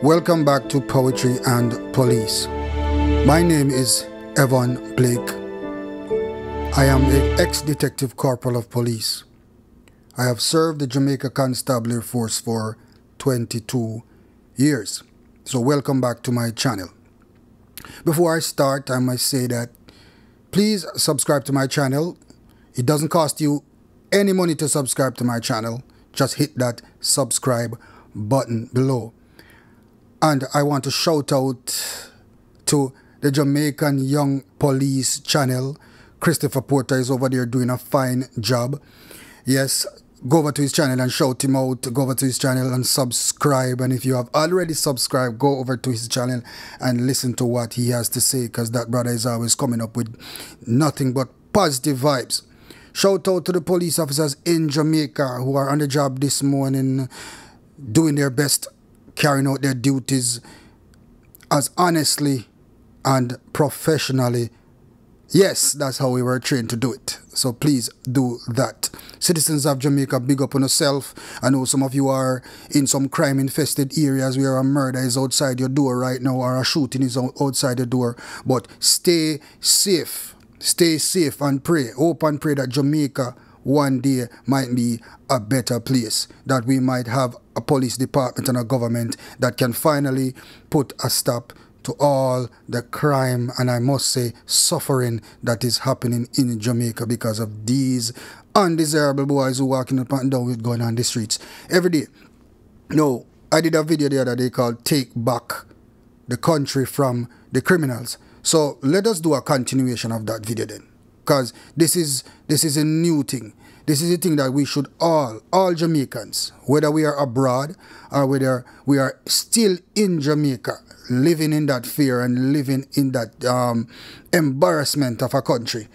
Welcome back to Poetry and Police. My name is EVON Blake. I am the ex-detective corporal of police. I have served the Jamaica Constabulary Force for 22 years. So welcome back to my channel. Before I start, I must say that please subscribe to my channel. It doesn't cost you any money to subscribe to my channel. Just hit that subscribe button below. And I want to shout out to the Jamaican Young Police channel. Christopher Porter is over there doing a fine job. Yes, go over to his channel and shout him out. Go over to his channel and subscribe. And if you have already subscribed, go over to his channel and listen to what he has to say, because that brother is always coming up with nothing but positive vibes. Shout out to the police officers in Jamaica who are on the job this morning, doing their best, carrying out their duties as honestly and professionally. Yes, that's how we were trained to do it. So please do that. Citizens of Jamaica, big up on yourself. I know some of you are in some crime-infested areas where a murder is outside your door right now, or a shooting is outside your door. But stay safe. Stay safe and pray. Hope and pray that Jamaica one day might be a better place, that we might have a police department and a government that can finally put a stop to all the crime and, I must say, suffering that is happening in Jamaica because of these undesirable boys who walking up and down with gun on the streets every day. No, I did a video the other day called Take Back the Country from the Criminals. So let us do a continuation of that video then, because this is a new thing. This is a thing that we should all Jamaicans, whether we are abroad or whether we are still in Jamaica, living in that fear and living in that embarrassment of a country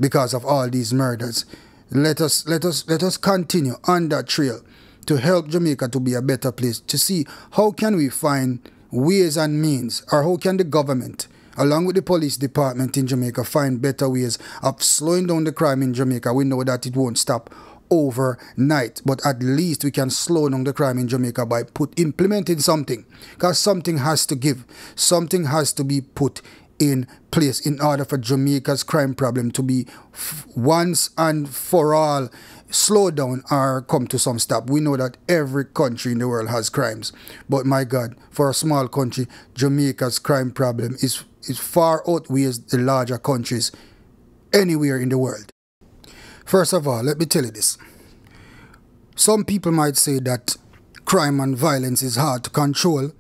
because of all these murders. Let us continue on that trail to help Jamaica to be a better place, to see how can we find ways and means, or how can the government, along with the police department in Jamaica, find better ways of slowing down the crime in Jamaica. We know that it won't stop overnight, but at least we can slow down the crime in Jamaica by implementing something, because something has to give. Something has to be put in place in order for Jamaica's crime problem to be once and for all slow down or come to some stop. We know that every country in the world has crimes, but my God, for a small country, Jamaica's crime problem is far outweighs the larger countries anywhere in the world. First of all, let me tell you this. Some people might say that crime and violence is hard to control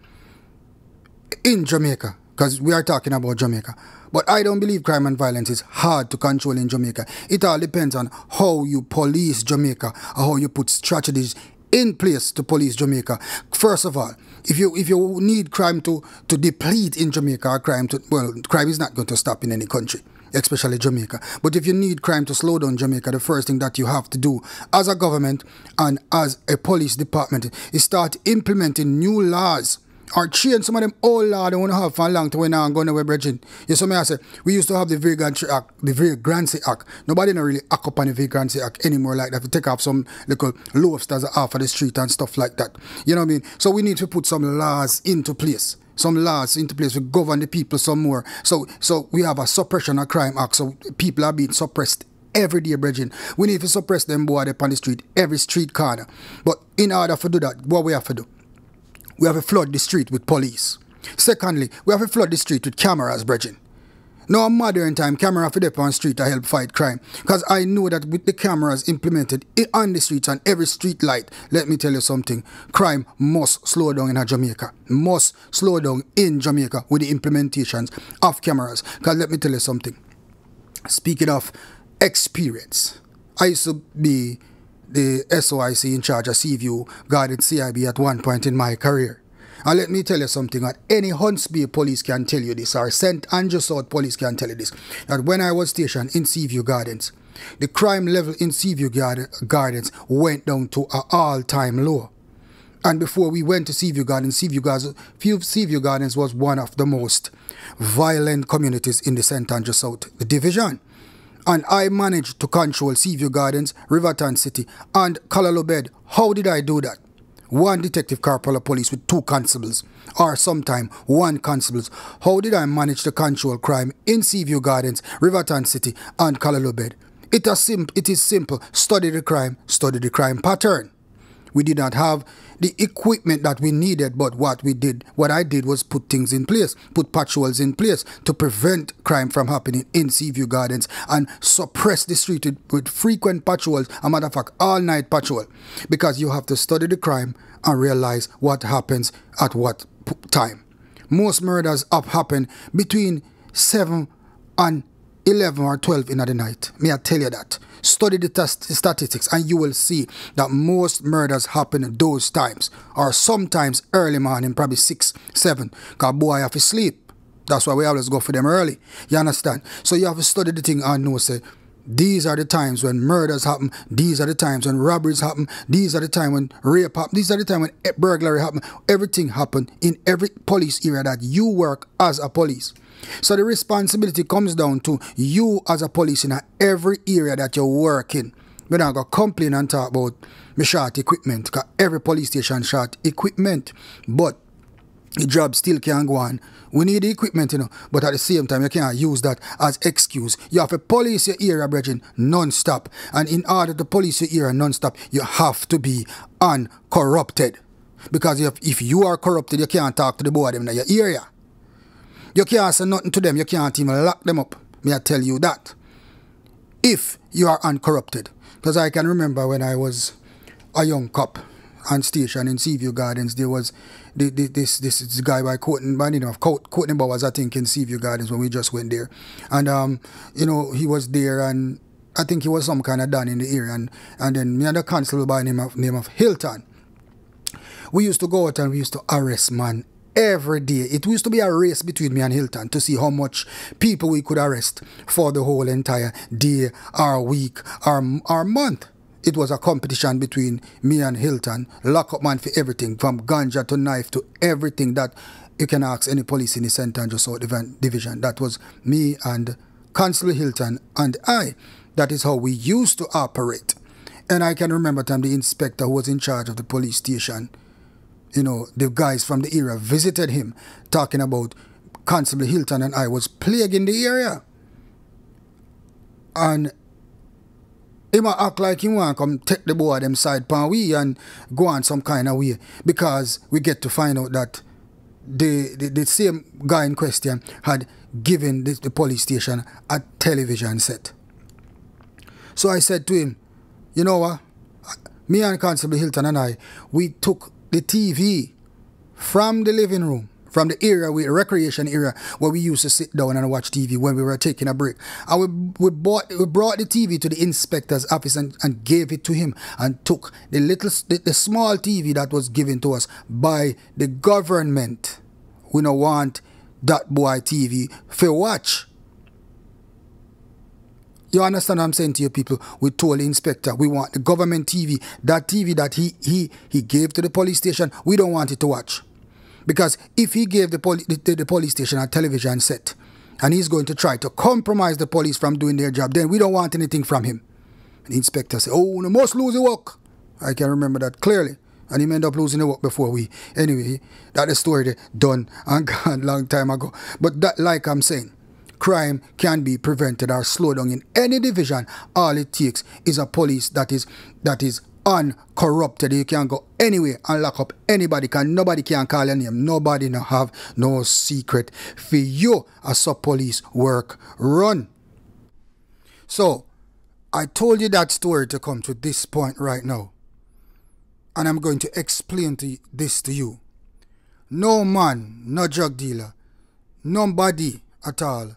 in Jamaica, because we are talking about Jamaica. But I don't believe crime and violence is hard to control in Jamaica. It all depends on how you police Jamaica, or how you put strategies in place to police Jamaica. First of all, if you need crime to deplete in Jamaica, crime is not going to stop in any country, especially Jamaica. But if you need crime to slow down Jamaica, the first thing that you have to do as a government and as a police department is start implementing new laws, or change some of them old laws they want to have for a long time when I'm going away, bridging. You saw me, I say, we used to have the Vagrancy Act, the Vagrancy Act. Nobody don't really act up on the Vagrancy Act anymore like that. To take off some little loafs that's off of the street and stuff like that. You know what I mean? So we need to put some laws into place. Some laws into place to govern the people some more. So we have a Suppression of Crime Act. So people are being suppressed every day, brethren. We need to suppress them boy up on the street, every street corner. But in order to do that, what we have to do? We have to flood the street with police. Secondly, we have to flood the street with cameras, brethren. Now, modern time, camera for the on the street to help fight crime. Because I know that with the cameras implemented on the streets and every street light, let me tell you something, crime must slow down in Jamaica. Must slow down in Jamaica with the implementations of cameras. Because let me tell you something. Speaking of experience, I used to be the SOIC in charge of Seaview guarded CIB at one point in my career. And let me tell you something, that any Hunts Bay police can tell you this, or St. Andrew South police can tell you this, that when I was stationed in Seaview Gardens, the crime level in Seaview Gardens went down to an all-time low. And before we went to Seaview Gardens, Seaview Gardens was one of the most violent communities in the St. Andrew South division. And I managed to control Seaview Gardens, Riverton City, and Kalalobed. How did I do that? one detective corporal of police with 2 constables, or sometime 1 constables. How did I manage to control crime in Seaview Gardens, Riverton City, and Kalalubed? It is simple. Study the crime pattern. We did not have the equipment that we needed, but what I did was put things in place, put patrols in place to prevent crime from happening in Seaview Gardens and suppress the street with frequent patrols, a matter of fact, all-night patrol, because you have to study the crime and realize what happens at what time. Most murders happen between 7 and 11 or 12 in the night. May I tell you that? Study the statistics and you will see that most murders happen at those times, or sometimes early morning, probably 6, 7, because boy have to sleep. That's why we always go for them early. You understand? So you have to study the thing and know, say, these are the times when murders happen, these are the times when robberies happen, these are the times when rape happen, these are the times when burglary happen. Everything happen in every police area that you work as a police. So the responsibility comes down to you as a police in every area that you work in. We're not going to complain and talk about the short equipment, because every police station short equipment. But the job still can go on. We need the equipment, but at the same time, you can't use that as excuse. You have to police your area, brethren, non-stop. And in order to police your area non-stop, you have to be uncorrupted. Because if you are corrupted, you can't talk to the boy of them in your area. You can't say nothing to them. You can't even lock them up. May I tell you that? If you are uncorrupted. Because I can remember when I was a young cop on station in Seaview Gardens, there was this guy by the name of Courtney Bowers, I think, in Seaview Gardens when we just went there. And, he was there, and I think he was some kind of done in the area. And then me and the constable by the name of Hilton, we used to go out and we used to arrest man every day. It used to be a race between me and Hilton to see how much people we could arrest for the whole entire day, or week, or month. It was a competition between me and Hilton. Lock up man for everything, from ganja to knife to everything that you can ask any police in the St. Andrew South Division. That was me and Constable Hilton and I. That is how we used to operate. And I can remember the time the inspector who was in charge of the police station, the guys from the area visited him, talking about Constable Hilton and I was plaguing the area. And he might act like he want to come take the boy them side pan we and go on some kind of way, because we get to find out that the same guy in question had given the police station a television set. So I said to him, you know what? Me and Constable Hilton and I, we took the TV from the living room, from the area, recreation area, where we used to sit down and watch TV when we were taking a break. And we brought the TV to the inspector's office and gave it to him, and took the small TV that was given to us by the government. We don't want that boy TV for watch. You understand what I'm saying to you people? We told the inspector we want the government TV, that TV that he gave to the police station, we don't want it to watch. Because if he gave the police station a television set and he's going to try to compromise the police from doing their job, then we don't want anything from him. And the inspector said, oh, we must lose the work. I can remember that clearly. And he ended up losing the work before we. Anyway, that is story done and gone long time ago. But that, like I'm saying, crime can be prevented or slowed down in any division. All it takes is a police that is uncorrupted. You can go anywhere and lock up anybody, because nobody can call your name. Nobody no have no secret for you as a police work run. So I told you that story to come to this point right now, and I'm going to explain this to you. No man, no drug dealer, nobody at all,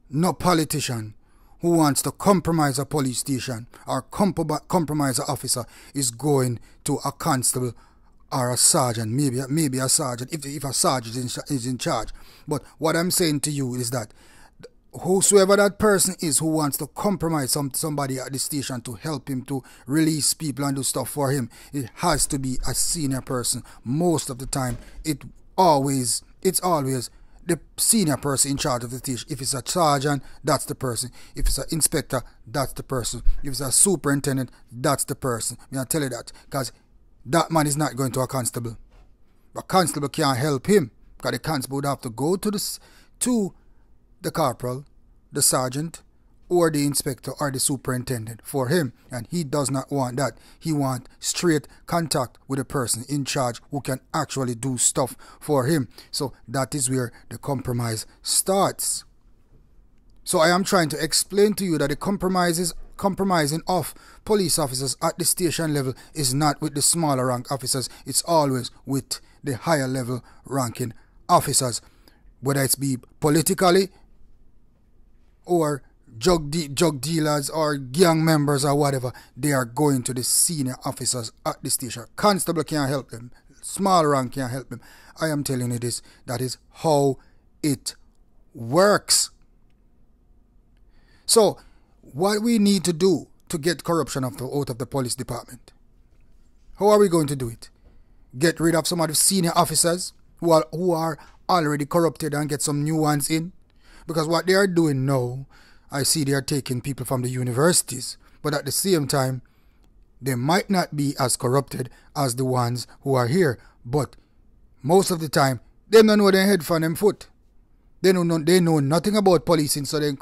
no politician who wants to compromise a police station or compromise an officer is going to a constable or a sergeant, maybe a sergeant, if a sergeant is in charge. But what I'm saying to you is that whosoever that person is who wants to compromise somebody at the station to help him to release people and do stuff for him, it has to be a senior person. Most of the time, it's always the senior person in charge of the station. If it's a sergeant, that's the person. If it's an inspector, that's the person. If it's a superintendent, that's the person. I tell you that because that man is not going to a constable. A constable can't help him because the constable would have to go to the corporal, the sergeant, or the inspector or the superintendent for him, and he does not want that. He wants straight contact with a person in charge who can actually do stuff for him. So that is where the compromise starts. So I am trying to explain to you that the compromising of police officers at the station level is not with the smaller rank officers. It's always with the higher level ranking officers, whether it's be politically or drug dealers or gang members or whatever. They are going to the senior officers at the station. Constable can't help them. Small rank can't help them. I am telling you this. That is how it works. So, what we need to do to get corruption out of the police department? How are we going to do it? Get rid of some of the senior officers who are already corrupted and get some new ones in? Because what they are doing now, I see they are taking people from the universities, but at the same time, they might not be as corrupted as the ones who are here. But most of the time, they don't know their head from them foot. They know nothing about policing, so they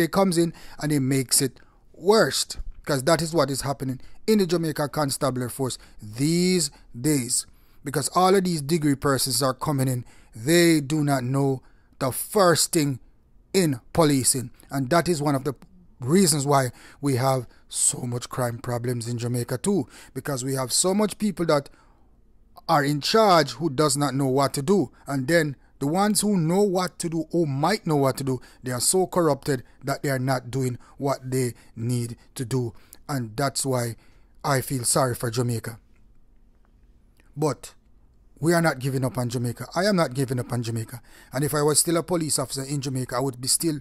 comes in and they makes it worst. Because that is what is happening in the Jamaica Constabulary Force these days. Because all of these degree persons are coming in, they do not know the first thing in policing, and that is one of the reasons why we have so much crime problems in Jamaica too, because we have so much people that are in charge who does not know what to do, and then the ones who know what to do or might know what to do, they are so corrupted that they are not doing what they need to do, and that's why I feel sorry for Jamaica. But we are not giving up on Jamaica. I am not giving up on Jamaica. And if I was still a police officer in Jamaica, I would be still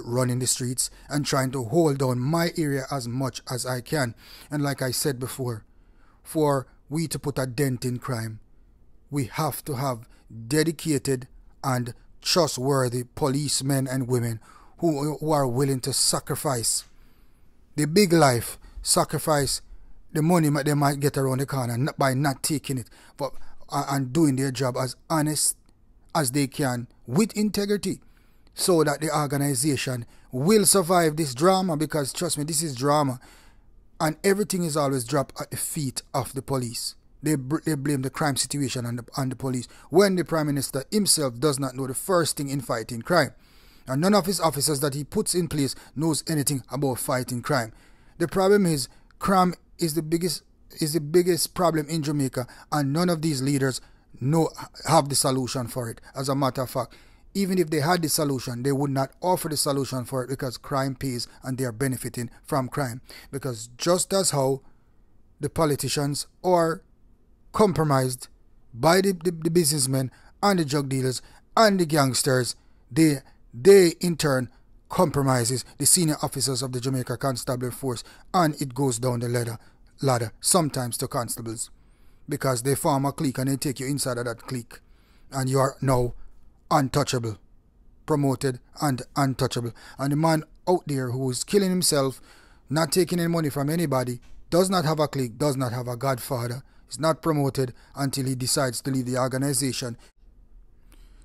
running the streets and trying to hold down my area as much as I can. And like I said before, for we to put a dent in crime, we have to have dedicated and trustworthy policemen and women who are willing to sacrifice the big life, sacrifice the money they might get around the corner by not taking it, but and doing their job as honest as they can with integrity, so that the organization will survive this drama. Because trust me, this is drama, and everything is always dropped at the feet of the police. They blame the crime situation on the police, when the Prime Minister himself does not know the first thing in fighting crime, and none of his officers that he puts in place knows anything about fighting crime. The problem is crime is the biggest problem in Jamaica, and none of these leaders have the solution for it. As a matter of fact, even if they had the solution, they would not offer the solution for it, because crime pays and they are benefiting from crime. Because just as how the politicians are compromised by the businessmen and the drug dealers and the gangsters, they in turn compromises the senior officers of the Jamaica Constabulary Force, and it goes down the ladder, sometimes to constables, because they form a clique and they take you inside of that clique, and you are now untouchable, promoted and untouchable. And the man out there who is killing himself, not taking any money from anybody, does not have a clique, does not have a godfather, is not promoted until he decides to leave the organization.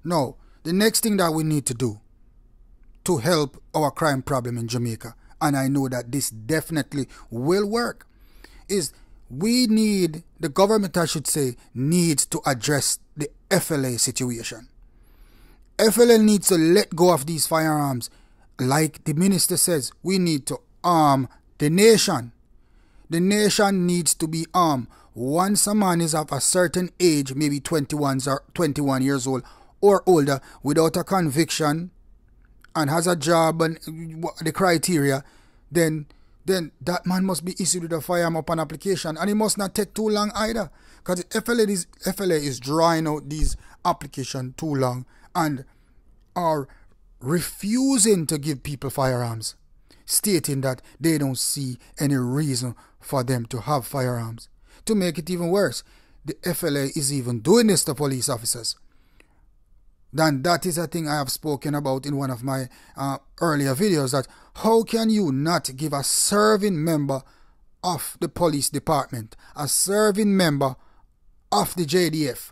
Now, the next thing that we need to do to help our crime problem in Jamaica, and I know that this definitely will work, is the government, I should say, needs to address the FLA situation. FLA needs to let go of these firearms. Like the minister says, we need to arm the nation. The nation needs to be armed. Once a man is of a certain age, maybe 21 years old or older, without a conviction, and has a job and the criteria, then that man must be issued with a firearm upon application, and it must not take too long either, because FLA is drawing out these applications too long and are refusing to give people firearms, stating that they don't see any reason for them to have firearms. To make it even worse, the FLA is even doing this to police officers. Then that is a thing I have spoken about in one of my earlier videos, that how can you not give a serving member of the police department, a serving member of the JDF,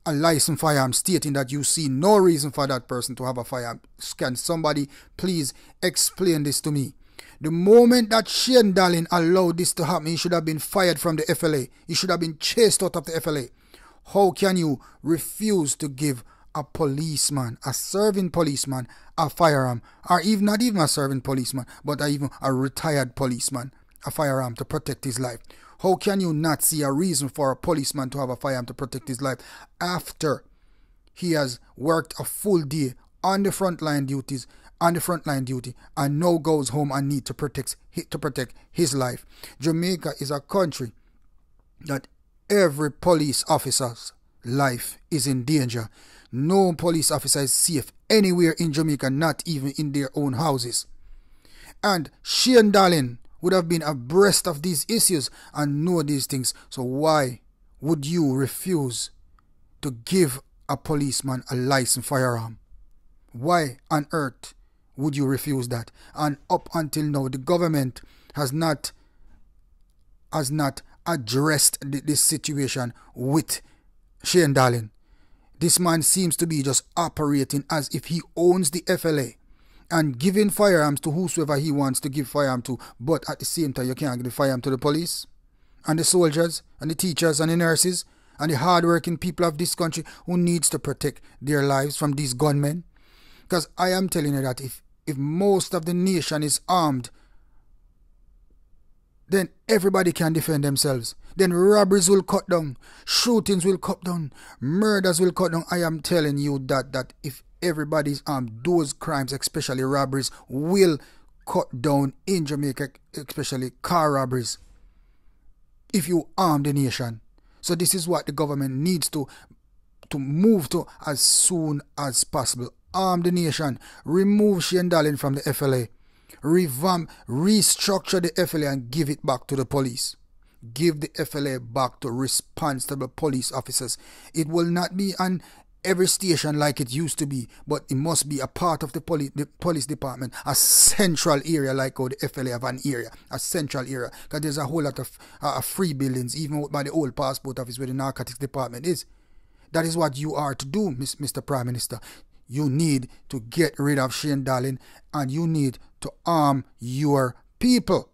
a licensed firearm, stating that you see no reason for that person to have a firearm. Can somebody please explain this to me? The moment that Shane Dallin allowed this to happen, he should have been fired from the FLA. He should have been chased out of the FLA. How can you refuse to give a policeman, a serving policeman, a firearm, or even not even a serving policeman, but even a retired policeman, a firearm to protect his life? How can you not see a reason for a policeman to have a firearm to protect his life after he has worked a full day on the frontline duty, and now goes home and need to protect his life? Jamaica is a country that every police officer's life is in danger. No police officer is safe anywhere in Jamaica, not even in their own houses. And Shane Dallin would have been abreast of these issues and know these things. So why would you refuse to give a policeman a licensed firearm? Why on earth would you refuse that? And up until now, the government has not addressed this situation with Shane Dallin. This man seems to be just operating as if he owns the FLA and giving firearms to whosoever he wants to give firearm to, but at the same time you can't give the firearm to the police and the soldiers and the teachers and the nurses and the hard-working people of this country who needs to protect their lives from these gunmen. Because I am telling you that if most of the nation is armed, then everybody can defend themselves. Then robberies will cut down, shootings will cut down, murders will cut down. I am telling you that if everybody is armed, those crimes, especially robberies, will cut down in Jamaica, especially car robberies, if you arm the nation. So this is what the government needs to move to as soon as possible. Arm the nation, remove Shane Dallin from the FLA, revamp, restructure the FLA and give it back to the police. Give the FLA back to responsible police officers. It will not be on every station like it used to be, but it must be a part of the police department, a central area like how the FLA have an area, a central area, because there's a whole lot of free buildings, even by the old passport office where the narcotics department is. That is what you are to do, Mr. Prime Minister. You need to get rid of Shane Dallin and you need to arm your people,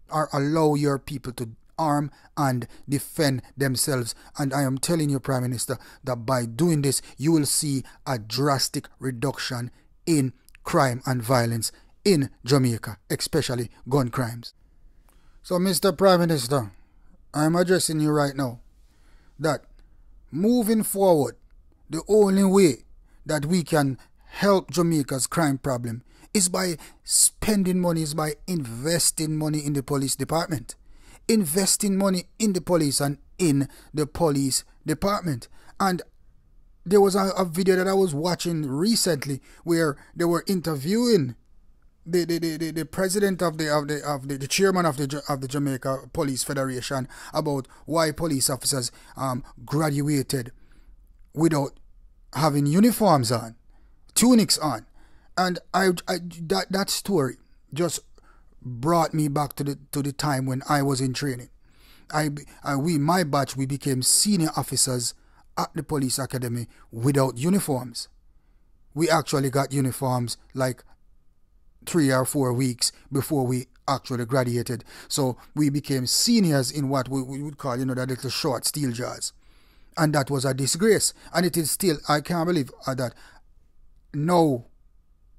or allow your people to arm and defend themselves. And I am telling you, Prime Minister, that by doing this, you will see a drastic reduction in crime and violence in Jamaica, especially gun crimes. So, Mr. Prime Minister, I am addressing you right now that moving forward, the only way that we can help Jamaica's crime problem is by spending money, is by investing money in the police department. Investing money in the police and in the police department. And there was a video that I was watching recently where they were interviewing the president of the chairman of the Jamaica Police Federation about why police officers graduated without having uniforms on, tunics on. And that story just brought me back to the time when I was in training. My batch, we became senior officers at the police academy without uniforms. We actually got uniforms like 3 or 4 weeks before we actually graduated. So we became seniors in what we would call, that little short steel jaws. And that was a disgrace. And it is still, I can't believe that now,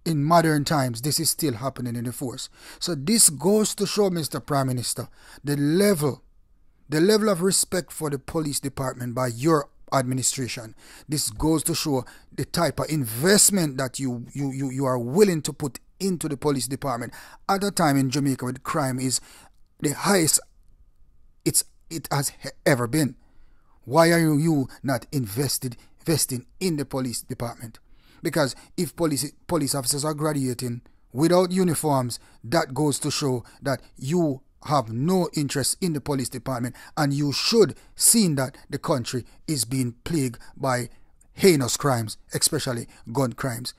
in modern times, this is still happening in the force. So this goes to show, Mr. Prime Minister, the level of respect for the police department by your administration. This goes to show the type of investment that you are willing to put into the police department at a time in Jamaica where crime is the highest it has ever been. Why are you not investing in the police department? Because if police officers are graduating without uniforms, that goes to show that you have no interest in the police department, and you should see that the country is being plagued by heinous crimes, especially gun crimes.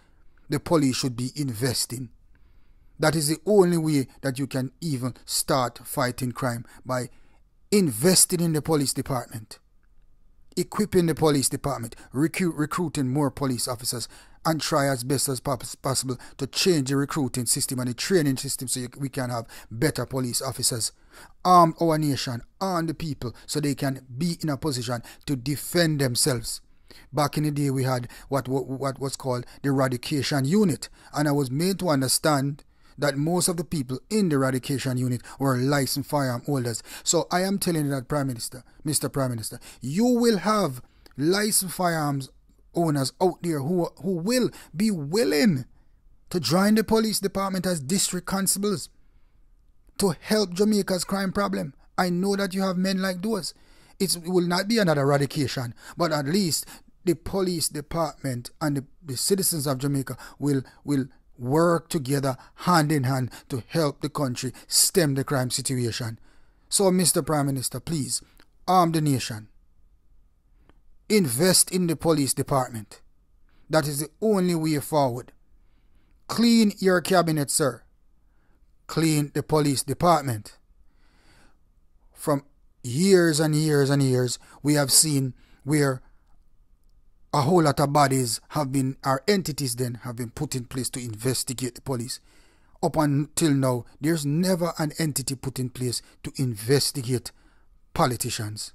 The police should be investing That is the only way that you can even start fighting crime, by investing in the police department, equipping the police department, recruiting more police officers, and try as best as possible to change the recruiting system and the training system so we can have better police officers. Arm our nation, arm the people so they can be in a position to defend themselves. Back in the day, we had what was called the eradication unit, and I was made to understand that most of the people in the eradication unit were licensed firearm holders. So I am telling you that, Prime Minister, Mr. Prime Minister, you will have licensed firearms owners out there who will be willing to join the police department as district constables to help Jamaica's crime problem. I know that you have men like those. It will not be another eradication, but at least the police department and the citizens of Jamaica will work together hand in hand to help the country stem the crime situation. So, Mr. Prime Minister, please, arm the nation. Invest in the police department. That is the only way forward. Clean your cabinet, sir. Clean the police department. From years and years and years, we have seen where a whole lot of bodies have been, our entities then have been put in place to investigate the police. Up until now, there's never an entity put in place to investigate politicians.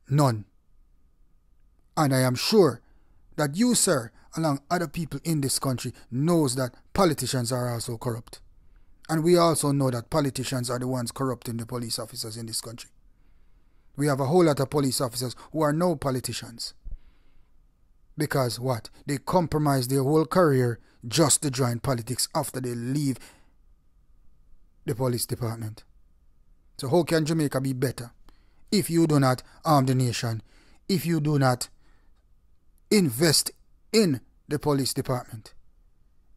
None. And I am sure that you, sir, along other people in this country, knows that politicians are also corrupt. And we also know that politicians are the ones corrupting the police officers in this country. We have a whole lot of police officers who are no politicians. Because what? They compromise their whole career just to join politics after they leave the police department. So how can Jamaica be better if you do not arm the nation, if you do not invest in the police department,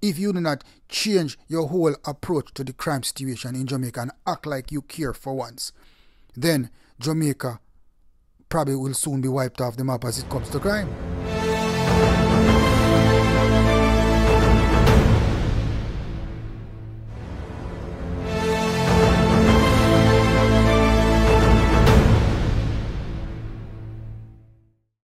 if you do not change your whole approach to the crime situation in Jamaica and act like you care for once? Then Jamaica probably will soon be wiped off the map as it comes to crime.